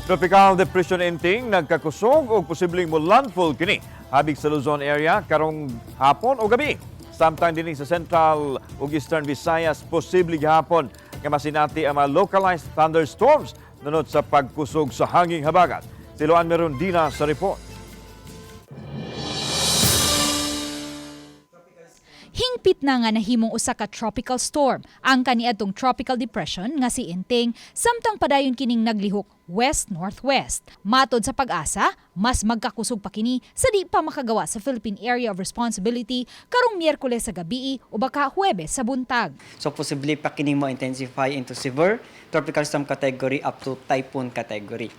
Tropical Depression Enting nagkakusog o posibleng mo-landfall kini habig sa Luzon area karong hapon o gabi. Samtang dinhi sa Central ug Eastern Visayas posible gihapon nga masinati ang mga localized thunderstorms nunot sa pagkusog sa hanging habagat. Siloan meron dina sa report. Hingpit na nga nahimong usa ka tropical storm ang kaniadtong tropical depression nga si Enteng, samtang padayon kining naglihok west-northwest. Matod sa PAGASA, mas magkakusog pa kini sa di pa makagawa sa Philippine Area of Responsibility karong Miyerkules sa gabii o baka Huwebes sa buntag. So posible pa kini mo intensify into severe tropical storm category up to typhoon category.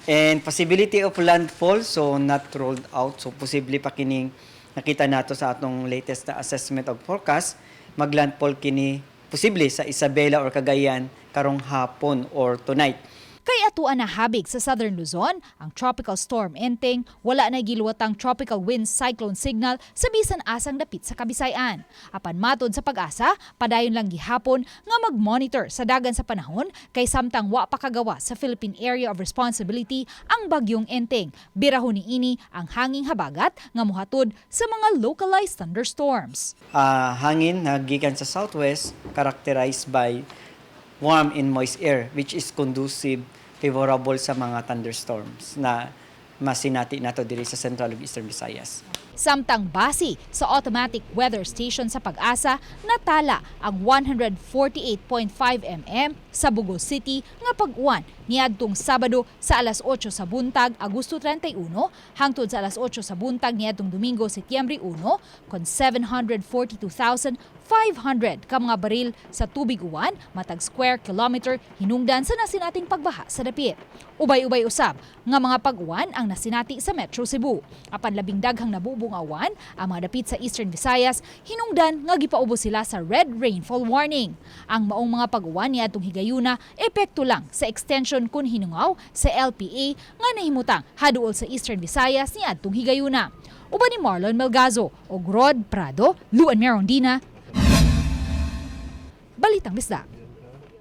And possibility of landfall, so not ruled out, so posible pa kining nakita nato sa atong latest na assessment of forecast, maglandfall kini posible sa Isabela or Cagayan karong hapon or tonight. Kay atuan na habig sa Southern Luzon, ang tropical storm Enteng wala na giluwatang tropical wind cyclone signal sa bisan asang dapit sa Kabisayan. Apan matod sa PAGASA, padayon lang gihapon nga mag-monitor sa dagan sa panahon kay samtang wa pa kagawa sa Philippine Area of Responsibility ang bagyong Enteng. Birahon niini ang hanging habagat nga mohatod sa mga localized thunderstorms. Hangin na gikan sa southwest characterized by warm and moist air which is conducive, favorable sa mga thunderstorms na masinati nato diri sa Central ug Eastern Visayas. Samtang base sa automatic weather station sa PAGASA, natala ang 148.5 mm sa Bugos City nga pag-uwan niadtong Sabado sa alas 8 sa buntag, Agosto 31, hangtod sa alas 8 sa buntag niadtong Domingo, Setyembre 1, kon 742,500 ka mga baril sa tubig uwan matag square kilometer hinungdan sa nasinating pagbaha sa dapit. Ubay-ubay usab nga mga pag-uwan ang nasinati sa Metro Cebu. Apan labing daghang nabubong awan ang mga dapit sa Eastern Visayas, hinungdan nga gipaubos sila sa red rainfall warning. Ang maong mga pag-uwan niadtong higayuna epekto lang sa extension kun hinungaw sa LPA nga nahimutang haduol sa Eastern Visayas niadtong higayuna. Uban ni Marlon Melgazo o Rod Prado, Luan Merondina, Balitang Bisdak.